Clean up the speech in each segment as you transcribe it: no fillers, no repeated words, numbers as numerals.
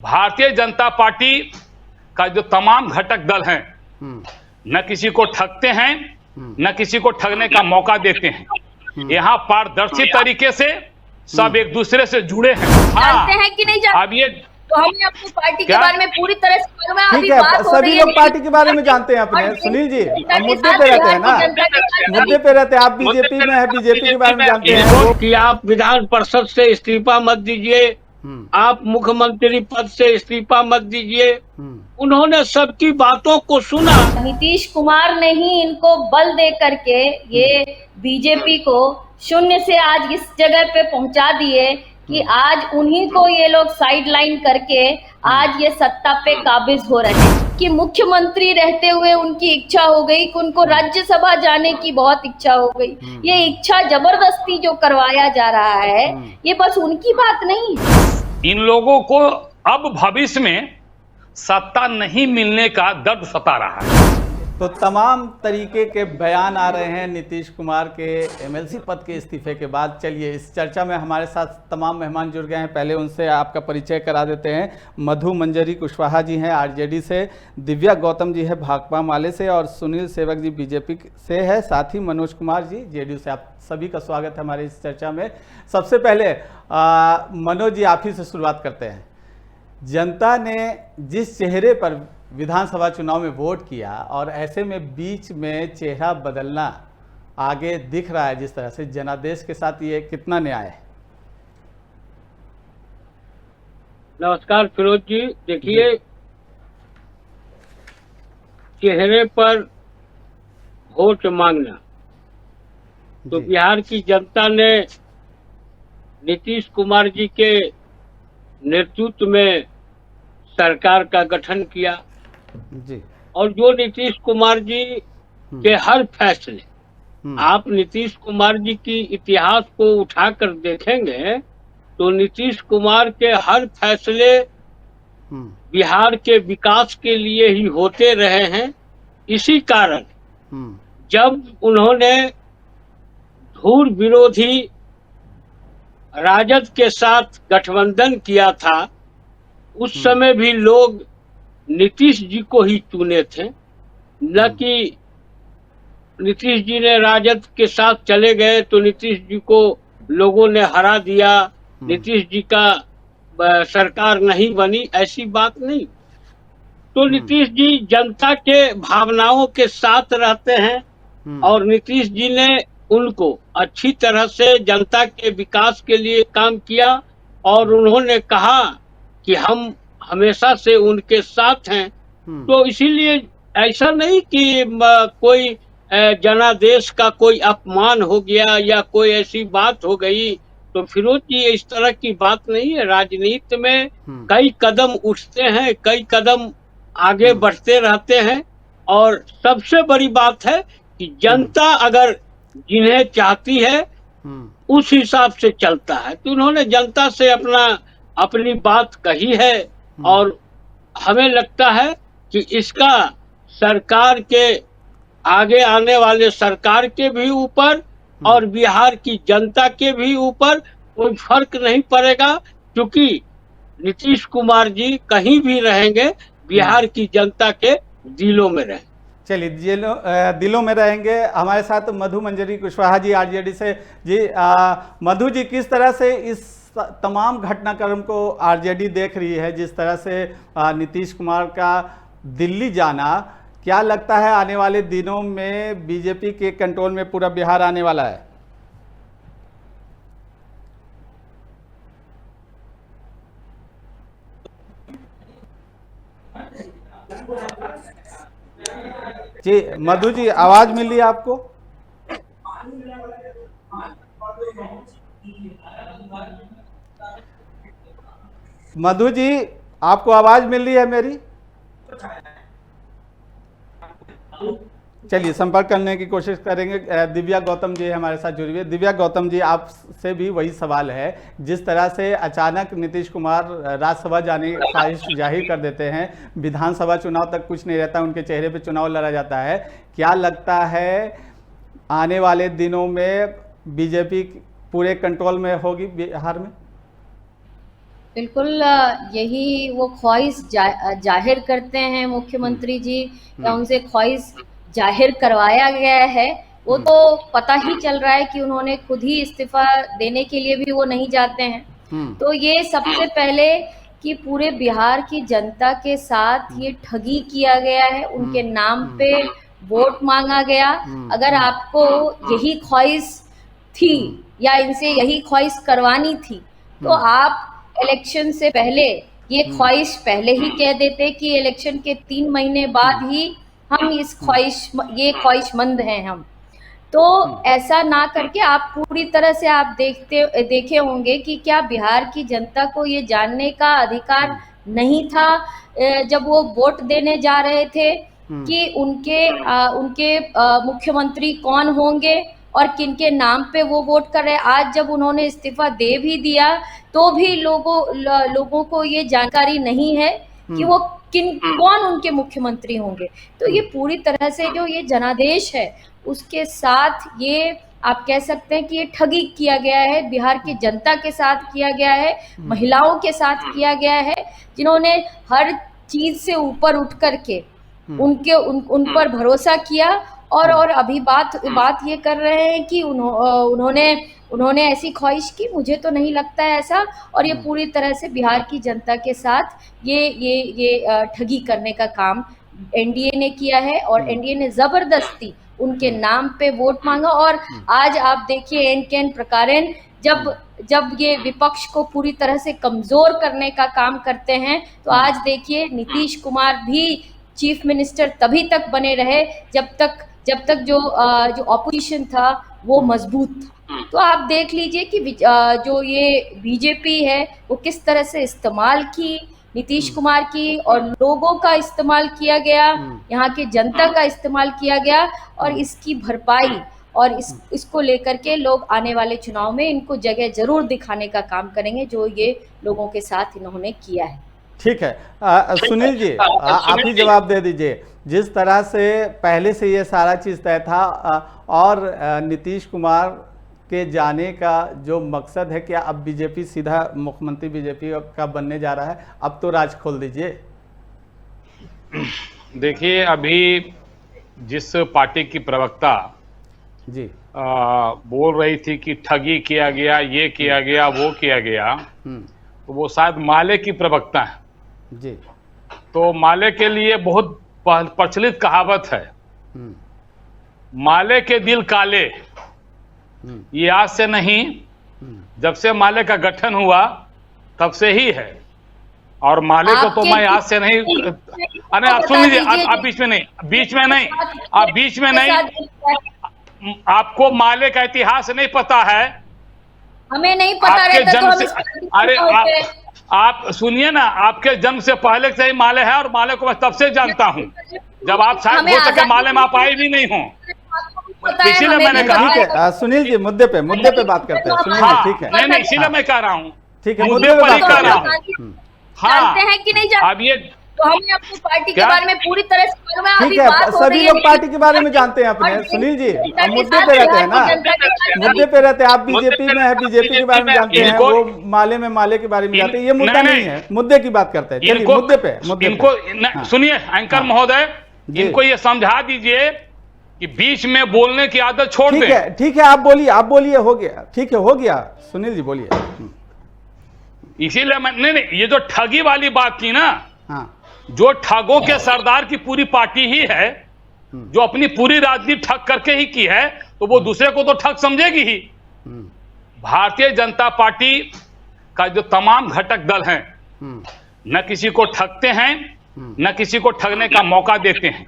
Bharatiya Janata party का जो तमाम घटक दल हैं न किसी को ठगते हैं न किसी को ठगने का मौका देते हैं। यहाँ पारदर्शी तरीके से सब एक दूसरे से जुड़े हैं। जानते हैं कि नहीं जानते? अब ये तो हमने अपनी पार्टी के बारे में पूरी तरह से मालूम है। ठीक है, सभी लोग पार्टी के बारे में जानते हैं अपने। सुनील जी, अब मुद्दे पे रहते हैं ना, मुद्दे पे रहते हैं। आप बीजेपी में है, बीजेपी के बारे में जानते हैं कि आप विधान परिषद से इस्तीफा मत दीजिए, आप मुख्यमंत्री पद से इस्तीफा मत दीजिए। उन्होंने सबकी बातों को सुना। नीतीश कुमार ने ही इनको बल दे करके ये बीजेपी को शून्य से आज इस जगह पे पहुंचा दिए कि आज उन्हीं को ये लोग साइडलाइन करके आज ये सत्ता पे काबिज हो रहे हैं। कि मुख्यमंत्री रहते हुए उनकी इच्छा हो गई कि उनको राज्यसभा जाने की बहुत इच्छा हो गई। ये इच्छा जबरदस्ती जो करवाया जा रहा है ये बस उनकी बात नहीं है। इन लोगों को अब भविष्य में सत्ता नहीं मिलने का दर्द सता रहा है। तो तमाम तरीके के बयान आ रहे हैं नीतीश कुमार के एमएलसी पद के इस्तीफे के बाद। चलिए, इस चर्चा में हमारे साथ तमाम मेहमान जुड़ गए हैं। पहले उनसे आपका परिचय करा देते हैं। मधु मंजरी कुशवाहा जी हैं आरजेडी से, दिव्या गौतम जी है भाकपा माले से और सुनील सेवक जी बीजेपी से है, साथ ही मनोज कुमार जी जेडीयू से। आप सभी का स्वागत है हमारे इस चर्चा में। सबसे पहले मनोज जी, आप ही से शुरुआत करते हैं। जनता ने जिस चेहरे पर विधानसभा चुनाव में वोट किया और ऐसे में बीच में चेहरा बदलना आगे दिख रहा है जिस तरह से जनादेश के साथ, ये कितना न्याय है? नमस्कार फिरोज जी। देखिए, चेहरे पर वोट मांगना तो बिहार की जनता ने नीतीश कुमार जी के नेतृत्व में सरकार का गठन किया जी। और जो नीतीश कुमार जी के हर फैसले, आप नीतीश कुमार जी की इतिहास को उठाकर देखेंगे तो नीतीश कुमार के हर फैसले बिहार के विकास के लिए ही होते रहे हैं। इसी कारण जब उन्होंने धूर विरोधी राजद के साथ गठबंधन किया था, उस समय भी लोग नीतीश जी को ही चुने थे, न कि नीतीश जी ने राजद के साथ चले गए तो नीतीश जी को लोगों ने हरा दिया, नीतीश जी का सरकार नहीं बनी। ऐसी बात नहीं। तो नीतीश जी जनता के भावनाओं के साथ रहते हैं और नीतीश जी ने उनको अच्छी तरह से जनता के विकास के लिए काम किया और उन्होंने कहा कि हम हमेशा से उनके साथ हैं। तो इसीलिए ऐसा नहीं कि कोई जनादेश का कोई अपमान हो गया या कोई ऐसी बात हो गई। तो फिरोज जी, इस तरह की बात नहीं है। राजनीति में कई कदम उठते हैं, कई कदम आगे बढ़ते रहते हैं और सबसे बड़ी बात है कि जनता अगर जिन्हें चाहती है उस हिसाब से चलता है। तो उन्होंने जनता से अपनी बात कही है और हमें लगता है कि इसका सरकार के आगे आने वाले सरकार के भी ऊपर और बिहार की जनता के भी ऊपर कोई फर्क नहीं पड़ेगा, क्योंकि नीतीश कुमार जी कहीं भी रहेंगे, बिहार की जनता के दिलों में रहेंगे। चलिए, दिलों में रहेंगे। हमारे साथ मधु मंजरी कुशवाहा जी आरजेडी से। जी मधु जी, किस तरह से इस तमाम घटनाक्रम को आरजेडी देख रही है, जिस तरह से नीतीश कुमार का दिल्ली जाना? क्या लगता है आने वाले दिनों में बीजेपी के कंट्रोल में पूरा बिहार आने वाला है? जी मधु जी, आवाज मिल रही है आपको? मधु जी, आपको आवाज मिल रही है मेरी? चलिए, संपर्क करने की कोशिश करेंगे। दिव्या गौतम जी हमारे साथ जुड़ी हुई है। दिव्या गौतम जी, आपसे भी वही सवाल है। जिस तरह से अचानक नीतीश कुमार राज्यसभा जाने की ख्वाहिश जाहिर कर देते हैं, विधानसभा चुनाव तक कुछ नहीं रहता, उनके चेहरे पे चुनाव लड़ा जाता है, क्या लगता है आने वाले दिनों में बीजेपी पूरे कंट्रोल में होगी बिहार में? बिल्कुल यही वो ख्वाहिश जाहिर करते हैं मुख्यमंत्री जी, या उनसे ख्वाहिश जाहिर करवाया गया है। वो तो पता ही चल रहा है कि उन्होंने खुद ही इस्तीफा देने के लिए भी वो नहीं जाते हैं। तो ये सबसे पहले कि पूरे बिहार की जनता के साथ ये ठगी किया गया है, उनके नाम पे वोट मांगा गया। अगर आपको यही ख्वाहिश थी या इनसे यही ख्वाहिश करवानी थी तो आप इलेक्शन से पहले ये ख्वाहिश पहले ही कह देते कि इलेक्शन के 3 महीने बाद ही हम ये ख्वाहिशमंद हैं हम। तो ऐसा ना करके आप पूरी तरह से आप देखे होंगे कि क्या बिहार की जनता को ये जानने का अधिकार नहीं था जब वो वोट देने जा रहे थे कि उनके मुख्यमंत्री कौन होंगे और किनके नाम पे वो वोट कर रहे हैं। आज जब उन्होंने इस्तीफा दे भी दिया तो भी लोगों को ये जानकारी नहीं है कि वो कौन उनके मुख्यमंत्री होंगे। तो ये पूरी तरह से जो ये जनादेश है उसके साथ ये आप कह सकते हैं कि ये ठगी किया गया है, बिहार की जनता के साथ किया गया है, महिलाओं के साथ किया गया है, जिन्होंने हर चीज से ऊपर उठ करके उन पर भरोसा किया और अभी बात ये कर रहे हैं कि उन्होंने ऐसी ख्वाहिश की। मुझे तो नहीं लगता है ऐसा, और ये पूरी तरह से बिहार की जनता के साथ ये ठगी करने का काम एनडीए ने किया है और एनडीए ने जबरदस्ती उनके नाम पे वोट मांगा। और आज आप देखिए एन केन प्रकारेण जब ये विपक्ष को पूरी तरह से कमजोर करने का काम करते हैं तो आज देखिए नीतीश कुमार भी चीफ मिनिस्टर तभी तक बने रहे जब तक जो ऑपोजिशन था वो मजबूत था। तो आप देख लीजिए कि जो ये बीजेपी है वो किस तरह से इस्तेमाल की नीतीश कुमार की, और लोगों का इस्तेमाल किया गया, यहाँ के जनता का इस्तेमाल किया गया, और इसकी भरपाई और इसको लेकर के लोग आने वाले चुनाव में इनको जगह जरूर दिखाने का काम करेंगे जो ये लोगों के साथ इन्होंने किया है। ठीक है सुनील जी, आप ही जवाब दे दीजिए। जिस तरह से पहले से ये सारा चीज़ तय था और नीतीश कुमार के जाने का जो मकसद है, क्या अब बीजेपी सीधा मुख्यमंत्री बीजेपी का बनने जा रहा है? अब तो राज खोल दीजिए। देखिए, अभी जिस पार्टी की प्रवक्ता जी बोल रही थी कि ठगी किया गया, ये किया गया, वो किया गया, तो वो शायद माले की प्रवक्ता है जी। तो माले के लिए बहुत प्रचलित कहावत है, माले के दिल काले। ये आज से नहीं, जब से माले का गठन हुआ तब से ही है। और माले को तो मैं आज से नहीं, अरे आप सुन लीजिए, आप बीच में नहीं, आप बीच में नहीं। आपको माले का इतिहास नहीं पता है, हमें नहीं पता आपके रहता जन्म तो से, अरे आप सुनिए ना, आपके जन्म से पहले से ही माले है, और माले को मैं तब से जानता हूँ जब आप शायद हो सके माले में आप आए भी नहीं हो, इसीलिए मैंने कहा। ठीक है सुनील जी, मुद्दे पे बात करते हैं सुनील जी। ठीक है, नहीं, इसीलिए मैं कह रहा हूँ, ठीक है, मुद्दे पर ही कह रहा हूँ। हाँ, जानते हैं कि नहीं जानते? अब ये तो हमें अपनी पार्टी के बारे में पूरी तरह से मालूम है। ठीक अभी है, बात हो सभी रही लोग है पार्टी के बारे में जानते हैं अपने। सुनील जी, अब मुद्दे पे रहते हैं ना, मुद्दे पे रहते हैं। आप बीजेपी में है, बीजेपी के बारे में जानते हैं, वो माले के बारे में जानते हैं। ये मुद्दा नहीं है, मुद्दे की बात करते हैं। चलिए मुद्दे पे इनको सुनिए एंकर महोदय, इनको ये समझा दीजिए कि बीच में बोलने की आदत छोड़ दें। ठीक है, आप बोलिए, हो गया। ठीक है, हो गया, सुनील जी बोलिए। इसीलिए मैं नहीं, ये जो ठगी वाली बात की ना, हाँ, जो ठगों के सरदार की पूरी पार्टी ही है, जो अपनी पूरी राजनीति ठग करके ही की है, तो वो दूसरे को तो ठग समझेगी ही। भारतीय जनता पार्टी का जो तमाम घटक दल हैं, न किसी को ठगते हैं, न किसी को ठगने का मौका देते हैं।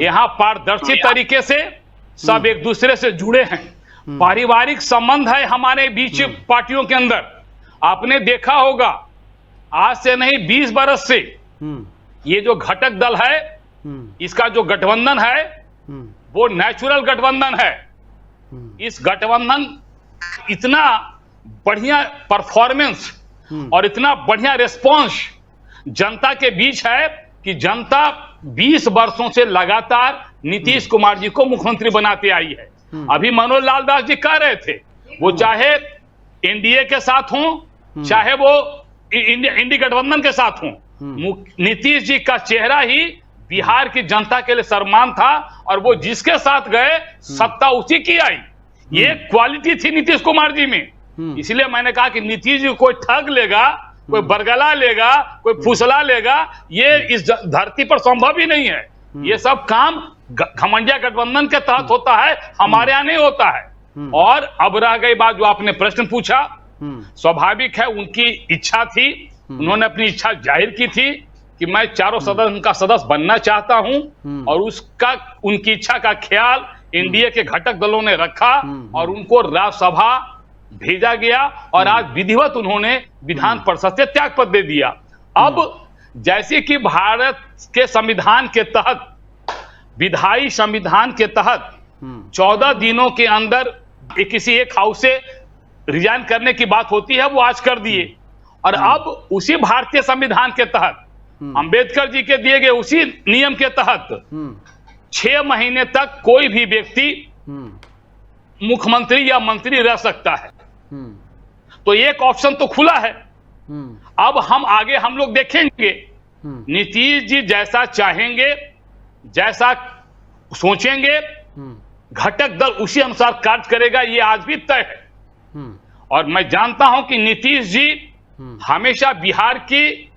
यहाँ पारदर्शी तरीके से सब एक दूसरे से जुड़े हैं, पारिवारिक संबंध है हमारे बीच पार्टियों के अंदर। आपने देखा होगा, आज से नहीं 20 बरस से ये जो घटक दल है, इसका जो गठबंधन है वो नेचुरल गठबंधन है। इस गठबंधन इतना बढ़िया परफॉर्मेंस और इतना बढ़िया रिस्पॉन्स जनता के बीच है कि जनता 20 वर्षों से लगातार नीतीश कुमार जी को मुख्यमंत्री बनाते आई है। अभी मनोज लाल दास जी कह रहे थे, वो चाहे एनडीए के साथ हों, चाहे वो इंडी गठबंधन के साथ हूं। नीतीश जी का चेहरा ही बिहार की जनता के लिए सम्मान था, और वो जिसके साथ गए सत्ता उसी की आई। ये क्वालिटी थी नीतीश कुमार जी में। इसलिए मैंने कहा कि नीतीश जी कोई ठग लेगा, कोई बरगला लेगा, कोई फुसला लेगा, ये इस धरती पर संभव ही नहीं है। ये सब काम घमंडिया गठबंधन के तहत होता है, हमारे यहाँ नहीं होता है। और अब रह गई बात जो आपने प्रश्न पूछा, स्वाभाविक है उनकी इच्छा थी, उन्होंने अपनी इच्छा जाहिर की थी कि मैं चारों सदन का सदस्य बनना चाहता हूं, और उसका उनकी इच्छा का ख्याल एनडीए के घटक दलों ने रखा और उनको राज्यसभा भेजा गया, और आज विधिवत उन्होंने विधान परिषद से त्याग पत्र दे दिया। अब जैसे कि भारत के संविधान के तहत, विधायी संविधान के तहत 14 दिनों के अंदर किसी एक हाउस से रिजाइन करने की बात होती है, वो आज कर दिए। और अब उसी भारतीय संविधान के तहत, अंबेडकर जी के दिए गए उसी नियम के तहत 6 महीने तक कोई भी व्यक्ति मुख्यमंत्री या मंत्री रह सकता है। तो एक ऑप्शन तो खुला है। अब हम आगे हम लोग देखेंगे, नीतीश जी जैसा चाहेंगे, जैसा सोचेंगे, घटक दल उसी अनुसार कार्य करेगा, ये आज भी तय है। और मैं जानता हूं कि नीतीश जी हमेशा बिहार की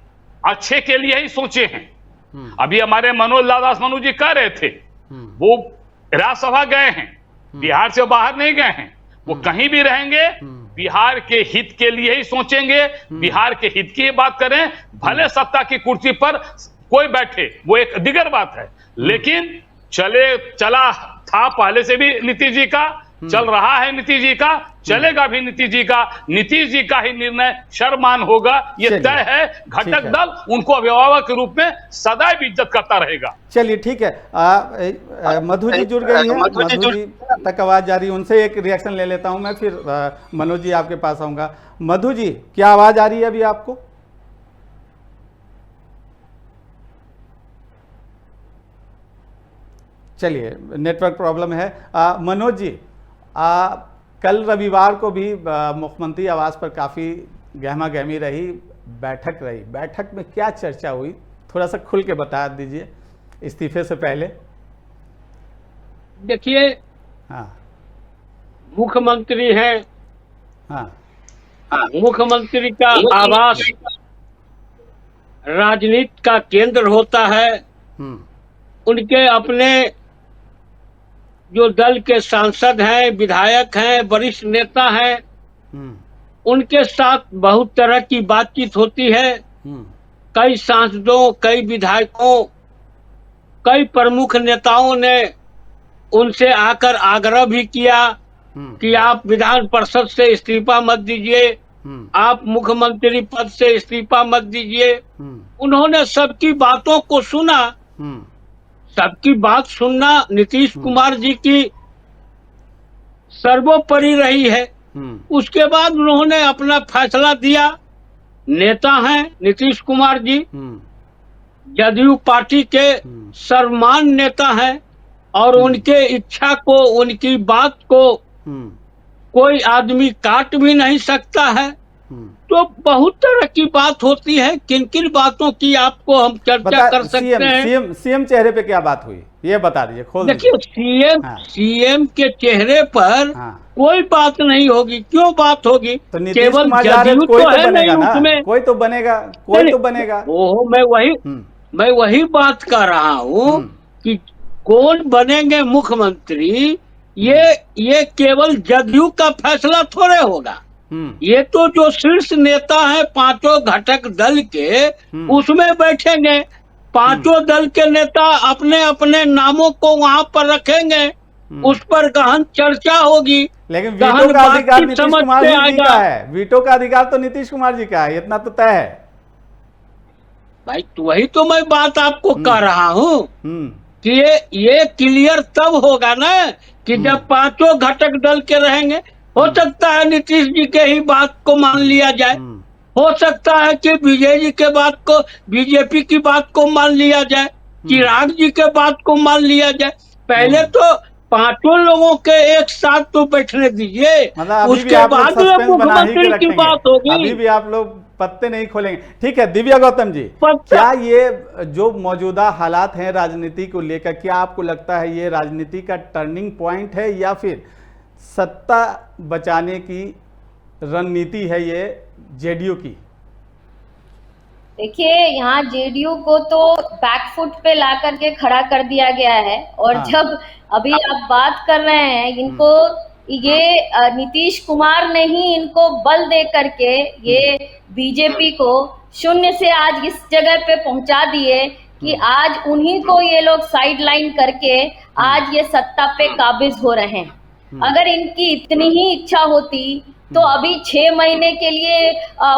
अच्छे के लिए ही सोचे हैं। अभी हमारे मनोज लाल मनोज जी कह रहे थे, वो राज्यसभा गए हैं, बिहार से बाहर नहीं गए हैं। वो कहीं भी रहेंगे, बिहार के हित के लिए ही सोचेंगे, बिहार के हित की ही बात करें। भले सत्ता की कुर्सी पर कोई बैठे, वो एक दिगर बात है, लेकिन चला था पहले से भी नीतीश जी का, चल रहा है नीतीश जी का, चलेगा भी नीतीश जी का। नीतीश जी का ही निर्णय शर्मान होगा, ये तय है। घटक दल उनको अभिभावक के रूप में सदैव इज्जत करता रहेगा। चलिए ठीक है। मधु जी जुड़ गई है, मधु जी तक आवाज जा रही है, उनसे एक रिएक्शन ले लेता हूं मैं, फिर मनोज जी आपके पास आऊंगा। मधु जी, क्या आवाज आ रही है अभी आपको? चलिए, नेटवर्क प्रॉब्लम है। मनोज जी, कल रविवार को भी मुख्यमंत्री आवास पर काफ़ी गहमा गहमी रही, बैठक रही। बैठक में क्या चर्चा हुई, थोड़ा सा खुल के बता दीजिए इस्तीफे से पहले। देखिए, हाँ, मुख्यमंत्री हैं, हाँ, मुख्यमंत्री का आवास राजनीति का केंद्र होता है। उनके अपने जो दल के सांसद हैं, विधायक हैं, वरिष्ठ नेता हैं, उनके साथ बहुत तरह की बातचीत होती है। कई सांसदों, कई विधायकों, कई प्रमुख नेताओं ने उनसे आकर आग्रह भी किया कि आप विधान परिषद से इस्तीफा मत दीजिए, आप मुख्यमंत्री पद से इस्तीफा मत दीजिए। उन्होंने सबकी बातों को सुना। सबकी बात सुनना नीतीश कुमार जी की सर्वोपरि रही है। उसके बाद उन्होंने अपना फैसला दिया। नेता हैं नीतीश कुमार जी, जदयू पार्टी के सर्वमान्य नेता हैं, और उनके इच्छा को, उनकी बात को कोई आदमी काट भी नहीं सकता है। तो बहुत तरह की बात होती है। किन किन बातों की आपको हम चर्चा कर सकते हैं? सीएम चेहरे पे क्या बात हुई, ये बता दीजिए, खोल देखिए, सीएम के चेहरे पर कोई बात नहीं होगी। क्यों बात होगी? तो केवल जदयू तो है नहीं उसमें, कोई तो बनेगा, कोई तो बनेगा। ओहो, मैं वही बात कर रहा हूँ कि कौन बनेंगे मुख्यमंत्री, ये केवल जदयू का फैसला थोड़े होगा। ये तो जो शीर्ष नेता है पांचों घटक दल के, उसमें बैठेंगे। पांचों दल के नेता अपने अपने नामों को वहां पर रखेंगे, उस पर गहन चर्चा होगी। लेकिन वीटो का अधिकार नीतीश कुमार जी का है। वीटो का अधिकार तो नीतीश कुमार जी का है, इतना तो तय है भाई। तो वही तो मैं बात आपको कह रहा हूँ कि ये क्लियर तब होगा ना कि जब पांचों घटक दल के रहेंगे। हो सकता है नीतीश जी के ही बात को मान लिया जाए, हो सकता है कि विजय जी के बात को, बीजेपी की बात को मान लिया जाए, चिराग जी के बात को मान लिया जाए। पहले तो पांचों लोगों के एक साथ तो बैठने दीजिए, मतलब उसके बाद में मुख्यमंत्री की बात होगी। अभी भी आप लोग पत्ते नहीं खोलेंगे। ठीक है दिव्या गौतम जी, क्या ये जो मौजूदा हालात हैं राजनीति को लेकर, क्या आपको लगता है ये राजनीति का टर्निंग पॉइंट है या फिर सत्ता बचाने की रणनीति है ये जेडीयू की? देखिए, यहाँ जेडीयू को तो बैकफुट पे ला करके खड़ा कर दिया गया है। और हाँ। जब अभी आप बात कर रहे हैं, इनको ये नीतीश कुमार ने ही इनको बल दे करके ये बीजेपी को शून्य से आज इस जगह पे पहुंचा दिए कि आज उन्हीं को ये लोग साइड लाइन करके आज ये सत्ता पे काबिज हो रहे हैं। अगर इनकी इतनी ही इच्छा होती तो अभी 6 महीने के लिए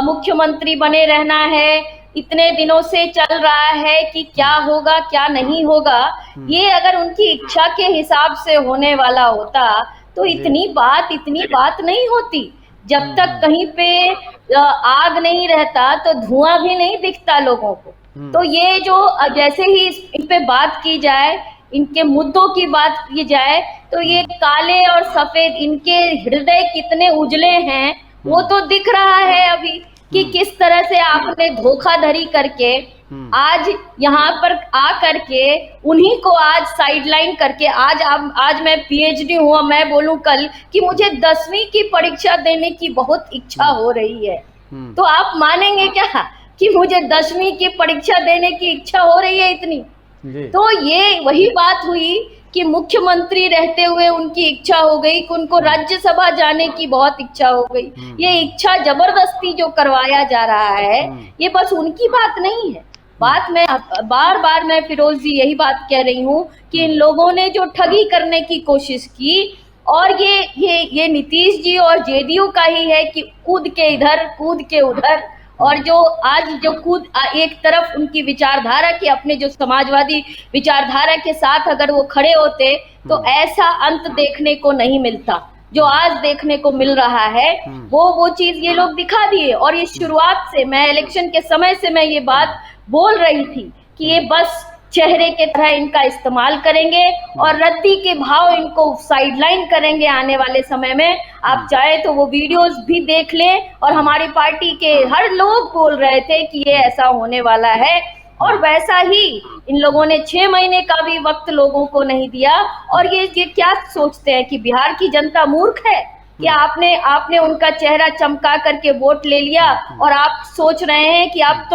मुख्यमंत्री बने रहना है, इतने दिनों से चल रहा है कि क्या होगा क्या नहीं होगा, ये अगर उनकी इच्छा के हिसाब से होने वाला होता तो इतनी बात नहीं होती। जब तक कहीं पे आग नहीं रहता तो धुआं भी नहीं दिखता लोगों को। तो ये जो जैसे ही इन पे बात की जाए, इनके मुद्दों की बात की जाए, तो ये काले और सफेद इनके हृदय कितने उजले हैं वो तो दिख रहा है अभी कि किस तरह से आपने धोखाधड़ी करके आज यहाँ पर आ करके उन्हीं को आज साइडलाइन करके आज मैं पीएचडी हुआ, मैं बोलूं कल कि मुझे 10वीं की परीक्षा देने की बहुत इच्छा हो रही है, तो आप मानेंगे क्या कि मुझे 10वीं की परीक्षा देने की इच्छा हो रही है इतनी? तो ये वही बात हुई कि मुख्यमंत्री रहते हुए उनकी इच्छा हो गई कि उनको राज्यसभा जाने की बहुत इच्छा हो गई। ये इच्छा जबरदस्ती जो करवाया जा रहा है, ये बस उनकी बात नहीं है। बात मैं बार मैं फिरोज जी यही बात कह रही हूँ कि इन लोगों ने जो ठगी करने की कोशिश की, और ये नीतीश जी और जेडीयू का ही है कि कूद के इधर कूद के उधर, और जो आज जो कूद एक तरफ उनकी विचारधारा की अपने जो समाजवादी विचारधारा के साथ अगर वो खड़े होते तो ऐसा अंत देखने को नहीं मिलता जो आज देखने को मिल रहा है। वो चीज ये लोग दिखा दिए। और ये शुरुआत से, मैं इलेक्शन के समय से मैं ये बात बोल रही थी कि ये बस चेहरे के तरह इनका इस्तेमाल करेंगे और रद्दी के भाव इनको साइडलाइन करेंगे आने वाले समय में। आप चाहे तो वो वीडियोस भी देख लें, और हमारी पार्टी के हर लोग बोल रहे थे कि ये ऐसा होने वाला है। और वैसा ही इन लोगों ने 6 महीने का भी वक्त लोगों को नहीं दिया। और ये क्या सोचते हैं कि बिहार की जनता मूर्ख है कि आपने उनका चेहरा चमका करके वोट ले लिया, और आप सोच रहे हैं कि अब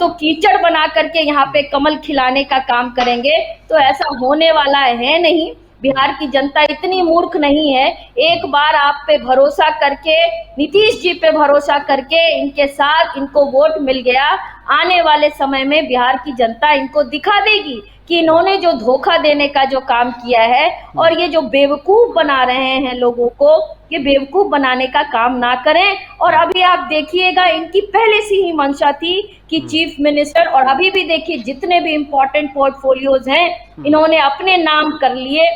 तो कीचड़ बना करके यहाँ पे कमल खिलाने का काम करेंगे। तो ऐसा होने वाला है नहीं। बिहार की जनता इतनी मूर्ख नहीं है। एक बार आप पे भरोसा करके, नीतीश जी पे भरोसा करके इनके साथ इनको वोट मिल गया, आने वाले समय में बिहार की जनता इनको दिखा देगी कि इन्होंने जो धोखा देने का जो काम किया है और ये जो बेवकूफ बना रहे हैं लोगों को, ये बेवकूफ बनाने का काम ना करें। और अभी आप देखिएगा, इनकी पहले से ही मंशा थी कि चीफ मिनिस्टर, और अभी भी देखिए जितने भी इम्पोर्टेंट पोर्टफोलियोज हैं इन्होंने अपने नाम कर लिए,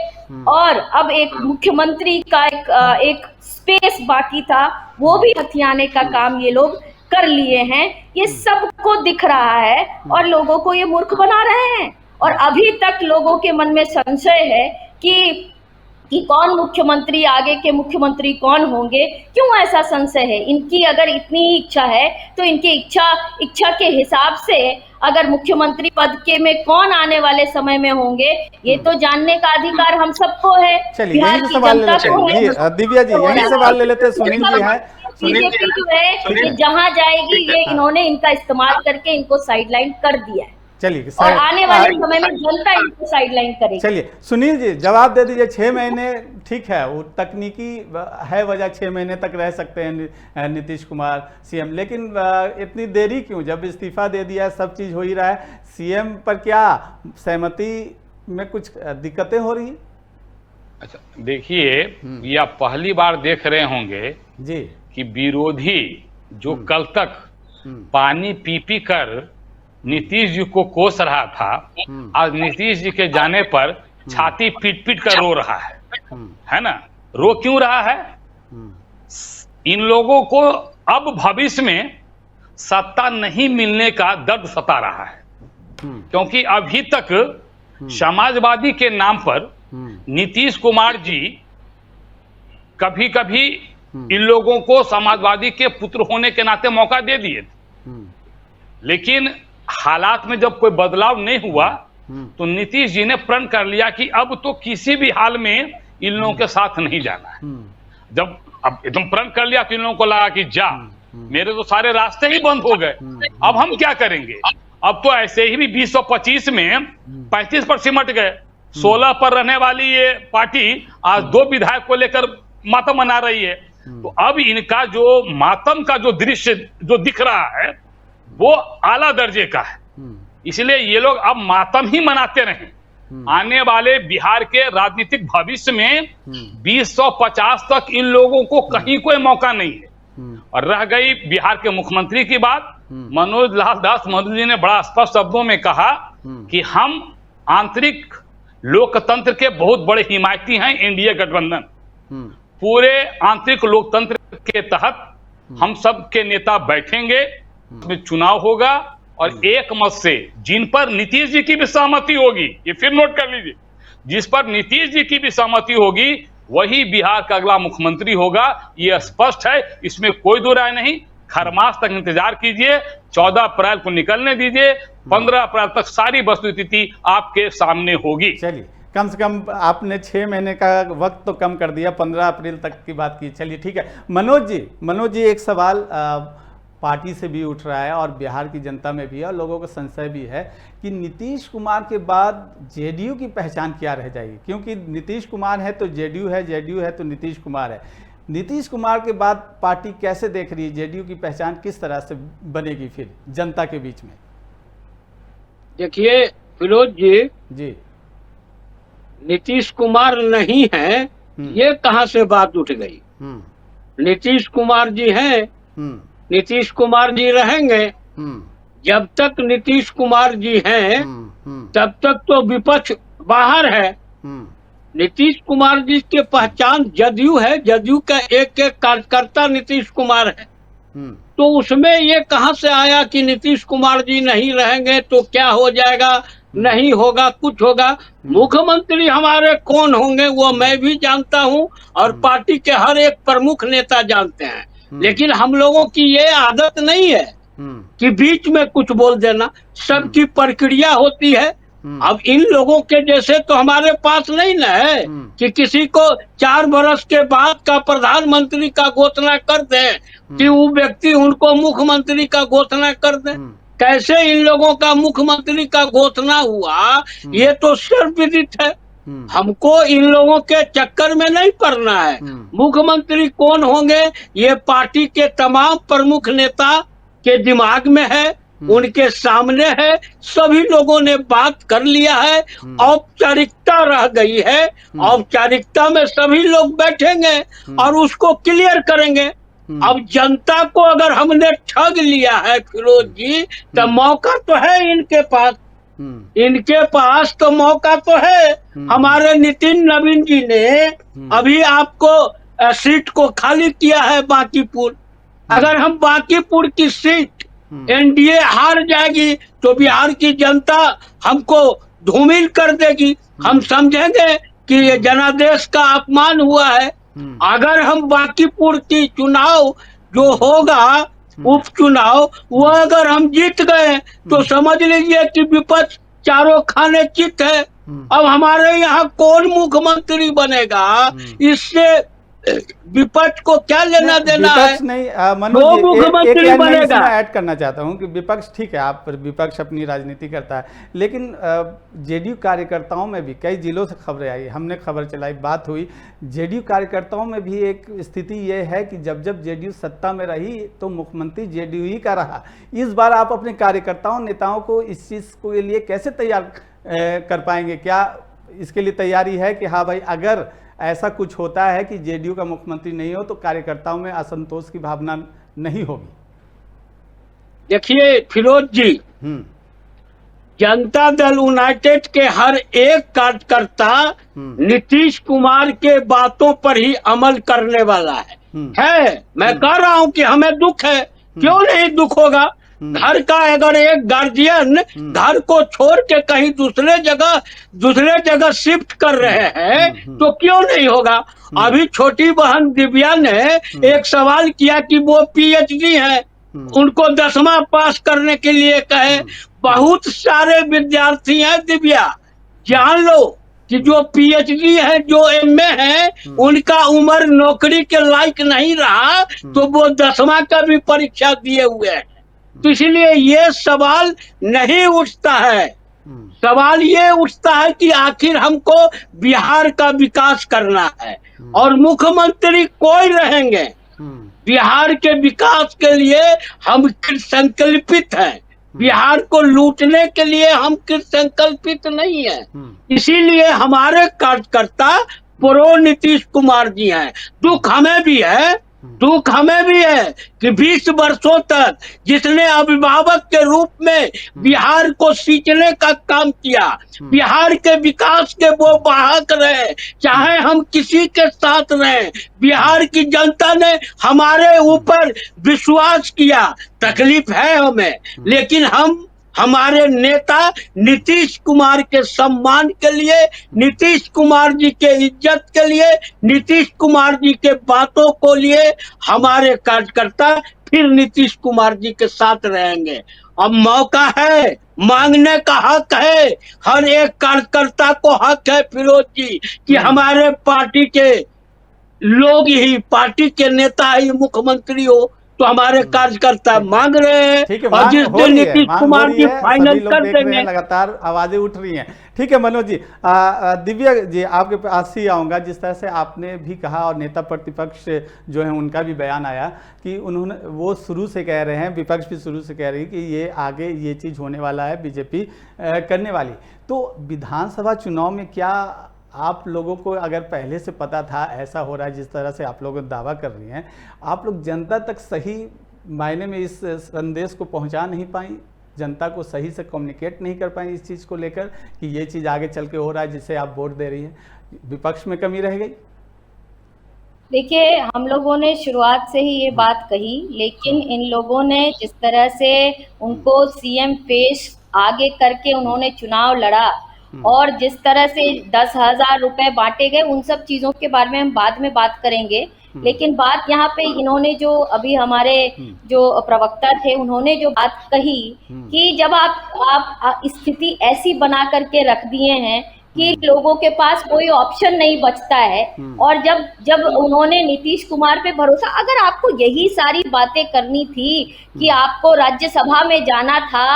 और अब एक मुख्यमंत्री का एक स्पेस बाकी था, वो भी हथियाने का काम ये लोग कर लिए हैं। ये सबको दिख रहा है और लोगों को ये मूर्ख बना रहे हैं। और अभी तक लोगों के मन में संशय है कि कौन मुख्यमंत्री, आगे के मुख्यमंत्री कौन होंगे। क्यों ऐसा संशय है? इनकी अगर इतनी ही इच्छा है तो इनकी इच्छा के हिसाब से अगर मुख्यमंत्री पद के में कौन आने वाले समय में होंगे, ये तो जानने का अधिकार हम सबको है। चलिए यही सवाल ले लेते हैं दिव्या जी, यही सवाल ले लेते हैं। सुनील जी हैं, बीजेपी जो है जहां जाएगी ये इन्होंने इनका इस्तेमाल करके इनको साइडलाइन कर दिया है। चलिए, और आने वाले समय में जनता इनको साइडलाइन करेगी। चलिए सुनील जी जवाब दे दीजिए। 6 महीने ठीक है, वो तकनीकी है वजह, 6 महीने तक रह सकते हैं नीतीश कुमार सीएम, लेकिन इतनी देरी क्यों? जब इस्तीफा दे दिया, सब चीज हो ही रहा है, सीएम पर क्या सहमति में कुछ दिक्कतें हो रही है? अच्छा देखिए, ये आप पहली बार देख रहे होंगे जी कि विरोधी जो कल तक पानी पी पी कर नीतीश जी को कोस रहा था, आज नीतीश जी के जाने पर छाती पीट पीट कर रो रहा है ना? रो क्यों रहा है? इन लोगों को अब भविष्य में सत्ता नहीं मिलने का दर्द सता रहा है, क्योंकि अभी तक समाजवादी के नाम पर नीतीश कुमार जी कभी कभी इन लोगों को समाजवादी के पुत्र होने के नाते मौका दे दिए थे, लेकिन हालात में जब कोई बदलाव नहीं हुआ तो नीतीश जी ने प्रण कर लिया कि अब तो किसी भी हाल में इन लोगों के साथ नहीं जाना है। जब अब एकदम प्रण कर लिया तो इन लोगों को लगा कि जा मेरे तो सारे रास्ते ही बंद हो गए, अब हम क्या करेंगे। अब तो ऐसे ही भी 225 में 35 पर सिमट गए, 16 पर रहने वाली ये पार्टी आज 2 विधायक को लेकर मातम मना रही है। तो अब इनका जो मातम का जो दृश्य जो दिख रहा है वो आला दर्जे का है, इसलिए ये लोग अब मातम ही मनाते रहें। आने वाले बिहार के राजनीतिक भविष्य में 250 तक इन लोगों को कहीं कोई मौका नहीं है। और रह गई बिहार के मुख्यमंत्री की बात, मनोज लाल दास मधु जी ने बड़ा स्पष्ट शब्दों में कहा कि हम आंतरिक लोकतंत्र के बहुत बड़े हिमायती हैं, एनडीए गठबंधन पूरे आंतरिक लोकतंत्र के तहत हम सब के नेता बैठेंगे, उसमें चुनाव होगा और एक मत से जिन पर नीतीश जी की भी सहमति होगी, ये फिर नोट कर लीजिए, जिस पर नीतीश जी की भी सहमति होगी वही बिहार का अगला मुख्यमंत्री होगा, ये स्पष्ट है, इसमें कोई दो राय नहीं। खरमास तक इंतजार कीजिए, 14 अप्रैल को निकलने दीजिए, 15 अप्रैल तक सारी वस्तुस्थिति आपके सामने होगी। चलिए, कम से कम आपने 6 महीने का वक्त तो कम कर दिया, 15 अप्रैल तक की बात की। चलिए ठीक है। मनोज जी एक सवाल पार्टी से भी उठ रहा है और बिहार की जनता में भी है और लोगों का संशय भी है कि नीतीश कुमार के बाद जेडीयू की पहचान क्या रह जाएगी, क्योंकि नीतीश कुमार है तो जेडीयू है, जेडीयू है तो नीतीश कुमार है। नीतीश कुमार के बाद पार्टी कैसे देख रही है, जेडीयू की पहचान किस तरह से बनेगी फिर जनता के बीच में? देखिए फिरोज जी, नीतीश कुमार नहीं है ये कहां से बात उठ गई। नीतीश कुमार जी हैं, नीतीश कुमार जी रहेंगे। जब तक नीतीश कुमार जी हैं तब तक तो विपक्ष बाहर है। नीतीश कुमार जी की पहचान जदयू है, जदयू का एक एक कार्यकर्ता नीतीश कुमार है। तो उसमें ये कहां से आया कि नीतीश कुमार जी नहीं रहेंगे तो क्या हो जाएगा, नहीं होगा, कुछ होगा। मुख्यमंत्री हमारे कौन होंगे वो मैं भी जानता हूं और पार्टी के हर एक प्रमुख नेता जानते हैं, लेकिन हम लोगों की ये आदत नहीं है कि बीच में कुछ बोल देना। सबकी प्रक्रिया होती है। अब इन लोगों के जैसे तो हमारे पास नहीं ना है कि किसी को 4 बरस के बाद का प्रधानमंत्री का घोषणा कर दे कि वो व्यक्ति उनको मुख्यमंत्री का घोषणा कर दे। कैसे इन लोगों का मुख्यमंत्री का घोषणा हुआ ये तो सर्वविदित है। हमको इन लोगों के चक्कर में नहीं पड़ना है। मुख्यमंत्री कौन होंगे ये पार्टी के तमाम प्रमुख नेता के दिमाग में है, उनके सामने है, सभी लोगों ने बात कर लिया है। औपचारिकता रह गई है, औपचारिकता में सभी लोग बैठेंगे और उसको क्लियर करेंगे। अब जनता को अगर हमने ठग लिया है फिरोज जी तो मौका तो है इनके पास, इनके पास तो मौका तो है। हमारे नितिन नवीन जी ने अभी आपको सीट को खाली किया है बांकीपुर। अगर हम बांकीपुर की सीट एनडीए हार जाएगी तो बिहार की जनता हमको धूमिल कर देगी, हम समझेंगे कि ये जनादेश का अपमान हुआ है। अगर हम बांकीपुर की चुनाव जो होगा उपचुनाव वो अगर हम जीत गए तो समझ लीजिए कि विपक्ष चारों खाने चित है। अब हमारे यहाँ कौन मुख्यमंत्री बनेगा इससे विपक्ष को क्या लेना देना है? नहीं मनोज जी, एक बनेगा। ऐड करना चाहता हूं कि विपक्ष ठीक है, आप विपक्ष अपनी राजनीति करता है, लेकिन जेडीयू कार्यकर्ताओं में भी कई जिलों से खबरें आई, हमने खबर चलाई, बात हुई। जेडीयू कार्यकर्ताओं में भी एक स्थिति ये है कि जब जब जेडीयू सत्ता में रही तो मुख्यमंत्री जेडीयू ही का रहा। इस बार आप अपने कार्यकर्ताओं नेताओं को इस चीज़ के लिए कैसे तैयार कर पाएंगे? क्या इसके लिए तैयारी है कि हाँ भाई अगर ऐसा कुछ होता है कि जेडीयू का मुख्यमंत्री नहीं हो तो कार्यकर्ताओं में असंतोष की भावना नहीं होगी? देखिए फिरोज जी, जनता दल यूनाइटेड के हर एक कार्यकर्ता नीतीश कुमार के बातों पर ही अमल करने वाला है। मैं कह रहा हूं कि हमें दुख है, क्यों नहीं दुख होगा। घर का अगर एक गार्जियन घर को छोड़ के कहीं दूसरे जगह शिफ्ट कर रहे हैं तो क्यों नहीं होगा। अभी छोटी बहन दिव्या ने एक सवाल किया कि वो पीएचडी है, उनको 10वां पास करने के लिए कहे। बहुत सारे विद्यार्थी हैं दिव्या, जान लो कि जो पीएचडी है, जो एमए है, उनका उम्र नौकरी के लायक नहीं रहा तो वो 10वां का भी परीक्षा दिए हुए हैं। तो इसलिए ये सवाल नहीं उठता है। सवाल ये उठता है कि आखिर हमको बिहार का विकास करना है और मुख्यमंत्री कोई रहेंगे, बिहार के विकास के लिए हम संकल्पित हैं। बिहार को लूटने के लिए हम संकल्पित नहीं है। इसीलिए हमारे कार्यकर्ता प्रो नीतीश कुमार जी हैं। दुख हमें भी है कि 20 वर्षों तक जिसने अभिभावक के रूप में बिहार को सींचने का काम किया, बिहार के विकास के वो वाहक रहे, चाहे हम किसी के साथ रहे, बिहार की जनता ने हमारे ऊपर विश्वास किया। तकलीफ है हमें, लेकिन हम हमारे नेता नीतीश कुमार के सम्मान के लिए, नीतीश कुमार जी के इज्जत के लिए, नीतीश कुमार जी के बातों को लिए हमारे कार्यकर्ता फिर नीतीश कुमार जी के साथ रहेंगे। अब मौका है, मांगने का हक है, हर एक कार्यकर्ता को हक है फिरोज जी कि हमारे पार्टी के लोग ही, पार्टी के नेता ही मुख्यमंत्री हो। तो हमारे कार्यकर्ता मांग रहे हैं और जिस दिन नीतीश कुमार जी फाइनल कर देंगे। लगातार आवाजें उठ रही हैं। ठीक है मनोज जी, दिव्या जी आपके पास ही आऊँगा। जिस तरह से आपने भी कहा और नेता प्रतिपक्ष जो है उनका भी बयान आया कि उन्होंने, वो शुरू से कह रहे हैं, विपक्ष भी शुरू से कह रही है कि ये आगे ये चीज़ होने वाला है, बीजेपी करने वाली। तो विधानसभा चुनाव में क्या आप लोगों को अगर पहले से पता था ऐसा हो रहा है, जिस तरह से आप लोग दावा कर रही हैं, आप लोग जनता तक सही मायने में इस संदेश को पहुंचा नहीं पाई, जनता को सही से कम्युनिकेट नहीं कर पाई इस चीज़ को लेकर कि ये चीज़ आगे चल के हो रहा है जिसे आप वोट दे रही हैं, विपक्ष में कमी रह गई? देखिए, हम लोगों ने शुरुआत से ही ये बात कही, लेकिन इन लोगों ने जिस तरह से उनको सीएम पेश आगे करके उन्होंने चुनाव लड़ा और जिस तरह से 10,000 रुपए बांटे गए, उन सब चीजों के बारे में हम बाद में बात करेंगे। लेकिन बात यहाँ पे इन्होंने जो अभी हमारे जो प्रवक्ता थे उन्होंने जो बात कही कि जब आप स्थिति ऐसी बना करके रख दिए हैं कि लोगों के पास कोई ऑप्शन नहीं बचता है, और जब उन्होंने नीतीश कुमार पे भरोसा, अगर आपको यही सारी बातें करनी थी कि आपको राज्यसभा में जाना था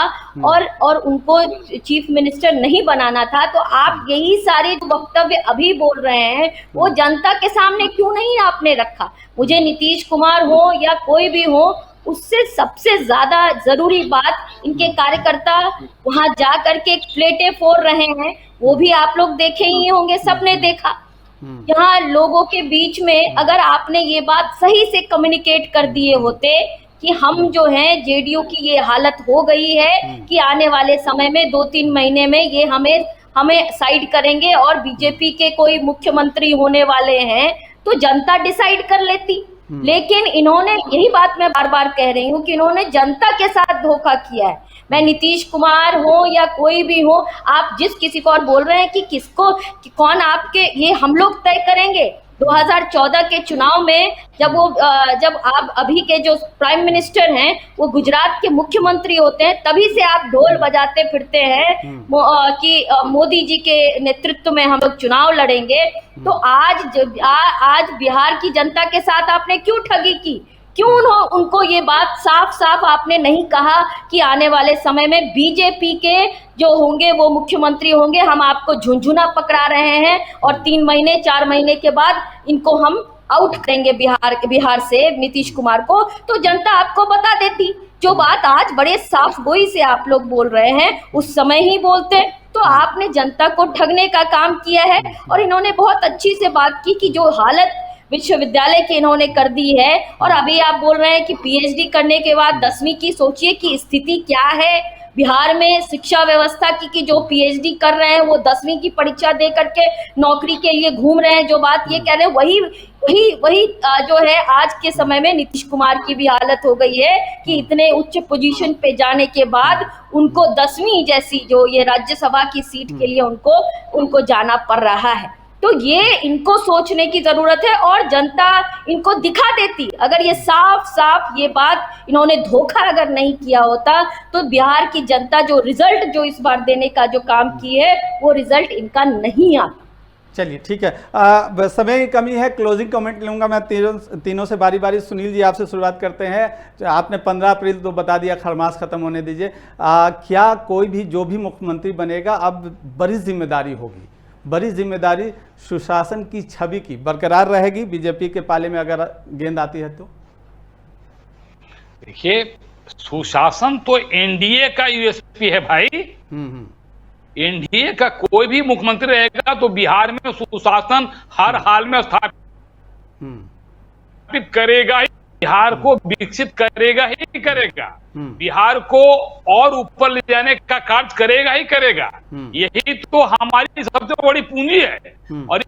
और उनको चीफ मिनिस्टर नहीं बनाना था, तो आप यही सारे जो वक्तव्य अभी बोल रहे हैं वो जनता के सामने क्यों नहीं आपने रखा? मुझे नीतीश कुमार हो या कोई भी हो, उससे सबसे ज्यादा जरूरी बात इनके कार्यकर्ता वहां जा करके प्लेटें फोड़ रहे हैं, वो भी आप लोग देखे ही होंगे, सबने देखा। यहाँ लोगों के बीच में अगर आपने ये बात सही से कम्युनिकेट कर दिए होते कि हम जो हैं जेडीयू की ये हालत हो गई है कि आने वाले समय में 2-3 महीने में ये हमें साइड करेंगे और बीजेपी के कोई मुख्यमंत्री होने वाले हैं, तो जनता डिसाइड कर लेती। लेकिन इन्होंने, यही बात मैं बार बार कह रही हूँ कि इन्होंने जनता के साथ धोखा किया है। मैं नीतीश कुमार हो या कोई भी हो, आप जिस किसी को और बोल रहे हैं कि कौन आपके, ये हम लोग तय करेंगे। 2014 के चुनाव में जब आप अभी के जो प्राइम मिनिस्टर हैं वो गुजरात के मुख्यमंत्री होते हैं, तभी से आप ढोल बजाते फिरते हैं कि मोदी जी के नेतृत्व में हम लोग चुनाव लड़ेंगे। तो आज बिहार की जनता के साथ आपने क्यों ठगी की? क्यों उनको ये बात साफ साफ आपने नहीं कहा कि आने वाले समय में बीजेपी के जो होंगे वो मुख्यमंत्री होंगे, हम आपको झुंझुना पकड़ा रहे हैं और 3 महीने 4 महीने के बाद इनको हम आउट करेंगे बिहार से नीतीश कुमार को, तो जनता आपको बता देती। जो बात आज बड़े साफ गोई से आप लोग बोल रहे हैं उस समय ही बोलते। तो आपने जनता को ठगने का काम किया है। और इन्होंने बहुत अच्छी से बात की कि जो हालत विश्वविद्यालय की इन्होंने कर दी है, और अभी आप बोल रहे हैं कि पीएचडी करने के बाद 10वीं की सोचिए कि स्थिति क्या है बिहार में शिक्षा व्यवस्था की, कि जो पीएचडी कर रहे हैं वो 10वीं की परीक्षा दे करके नौकरी के लिए घूम रहे हैं। जो बात ये कह रहे हैं वही जो है आज के समय में नीतीश कुमार की भी हालत हो गई है कि इतने उच्च पोजीशन पे जाने के बाद उनको 10वीं जैसी जो ये राज्यसभा की सीट के लिए उनको जाना पड़ रहा है। तो ये इनको सोचने की जरूरत है और जनता इनको दिखा देती। अगर ये साफ साफ ये बात इन्होंने धोखा अगर नहीं किया होता तो बिहार की जनता जो रिजल्ट जो इस बार देने का जो काम की है वो रिजल्ट इनका नहीं आता। चलिए ठीक है, समय की कमी है, क्लोजिंग कमेंट लूंगा मैं तीनों से बारी बारी। सुनील जी आपसे शुरुआत करते हैं। आपने 15 अप्रैल तो बता दिया, खरमास खत्म होने दीजिए। क्या कोई भी जो भी मुख्यमंत्री बनेगा अब बड़ी जिम्मेदारी होगी, बड़ी जिम्मेदारी सुशासन की छवि की बरकरार रहेगी बीजेपी के पाले में अगर गेंद आती है तो? देखिए, सुशासन तो एनडीए का यूएसपी है भाई। एनडीए का कोई भी मुख्यमंत्री रहेगा तो बिहार में सुशासन हर हाल में स्थापित करेगा ही, बिहार को विकसित करेगा ही करेगा, बिहार को और ऊपर ले जाने का कार्य करेगा ही करेगा। यही तो हमारी सबसे बड़ी पूंजी है और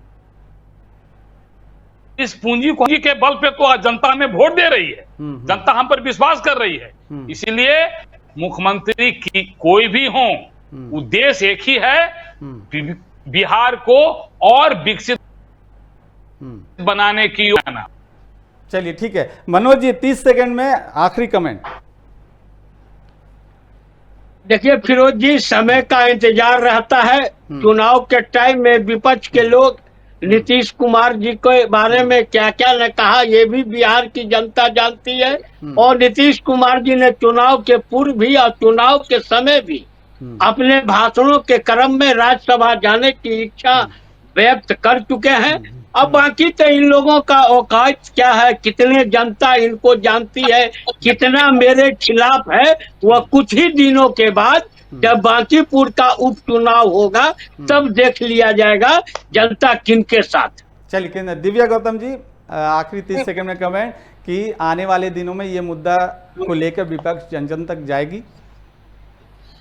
इस पूंजी के बल पे तो जनता में वोट दे रही है, जनता हम पर विश्वास कर रही है। इसलिए मुख्यमंत्री की कोई भी हो, उद्देश्य एक ही है, बिहार को और विकसित बनाने की योजना। चलिए ठीक है, मनोज जी 30 सेकंड में आखिरी कमेंट। देखिए फिरोज जी, समय का इंतजार रहता है। चुनाव के टाइम में विपक्ष के लोग नीतीश कुमार जी के बारे में क्या क्या ने कहा ये भी बिहार की जनता जानती है। और नीतीश कुमार जी ने चुनाव के पूर्व भी और चुनाव के समय भी अपने भाषणों के क्रम में राज्यसभा जाने की इच्छा व्यक्त कर चुके हैं। अब बाकी तो इन लोगों का औकात क्या है, कितने जनता इनको जानती है, कितना मेरे खिलाफ है, वह कुछ ही दिनों के बाद जब बांकीपुर का उपचुनाव होगा तब देख लिया जाएगा जनता किनके साथ। चलिए दिव्या गौतम जी आखिरी 30 सेकंड में कमेंट कि आने वाले दिनों में ये मुद्दा को लेकर विपक्ष जन जन तक जाएगी।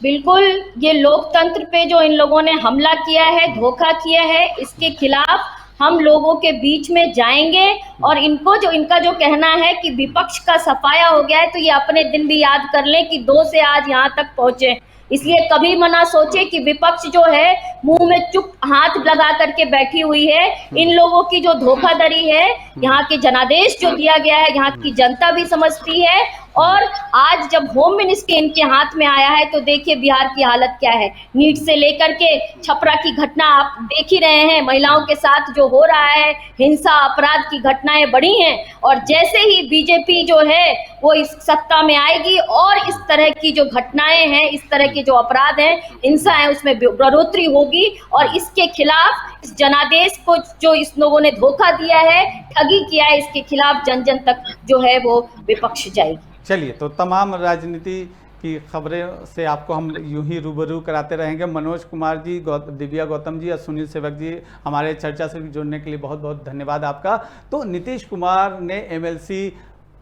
बिल्कुल, ये लोकतंत्र पे जो इन लोगों ने हमला किया है, धोखा किया है, इसके खिलाफ हम लोगों के बीच में जाएंगे। और इनको जो इनका जो कहना है कि विपक्ष का सफाया हो गया है, तो ये अपने दिन भी याद कर लें कि 2 से आज यहाँ तक पहुंचे। इसलिए कभी मना सोचे कि विपक्ष जो है मुंह में चुप हाथ लगा करके बैठी हुई है। इन लोगों की जो धोखाधड़ी है, यहाँ के जनादेश जो दिया गया है, यहाँ की जनता भी समझती है। और आज जब होम मिनिस्ट्री इनके हाथ में आया है तो देखिए बिहार की हालत क्या है। नीट से लेकर के छपरा की घटना आप देख ही रहे हैं, महिलाओं के साथ जो हो रहा है, हिंसा अपराध की घटनाएं बढ़ी हैं। और जैसे ही बीजेपी जो है वो इस सत्ता में आएगी और इस तरह की जो घटनाएं हैं, इस तरह के जो अपराध हैं, हिंसा है, उसमें बढ़ोतरी होगी। और इसके खिलाफ इस जनादेश को जो इस लोगों ने धोखा दिया है, ठगी किया है, इसके खिलाफ जन जन तक जो है वो विपक्ष जाएगी। चलिए, तो तमाम राजनीति की खबरें से आपको हम यूं ही रूबरू कराते रहेंगे। मनोज कुमार जी, दिव्या गौतम जी और सुनील सेवक जी, हमारे चर्चा से जुड़ने के लिए बहुत बहुत धन्यवाद आपका। तो नीतीश कुमार ने एमएलसी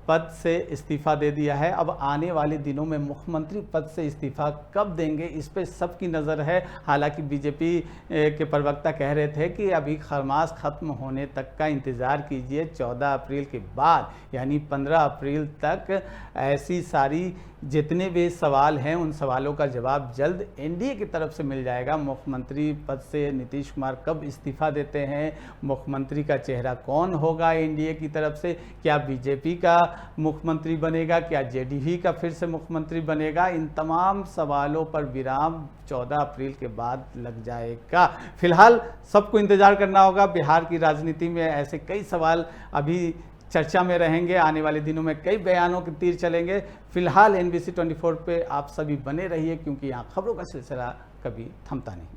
पद से इस्तीफा दे दिया है। अब आने वाले दिनों में मुख्यमंत्री पद से इस्तीफा कब देंगे, इस पे सबकी नज़र है। हालांकि बीजेपी के प्रवक्ता कह रहे थे कि अभी खरमास खत्म होने तक का इंतज़ार कीजिए, 14 अप्रैल के बाद यानी 15 अप्रैल तक ऐसी सारी जितने भी सवाल हैं उन सवालों का जवाब जल्द एनडीए की तरफ से मिल जाएगा। मुख्यमंत्री पद से नीतीश कुमार कब इस्तीफा देते हैं, मुख्यमंत्री का चेहरा कौन होगा एनडीए की तरफ से, क्या बीजेपी का मुख्यमंत्री बनेगा, क्या जेडीयू का फिर से मुख्यमंत्री बनेगा, इन तमाम सवालों पर विराम 14 अप्रैल के बाद लग जाएगा। फिलहाल सबको इंतज़ार करना होगा। बिहार की राजनीति में ऐसे कई सवाल अभी चर्चा में रहेंगे, आने वाले दिनों में कई बयानों के तीर चलेंगे। फिलहाल NBC 24 पे आप सभी बने रहिए, क्योंकि यहाँ खबरों का सिलसिला कभी थमता नहीं।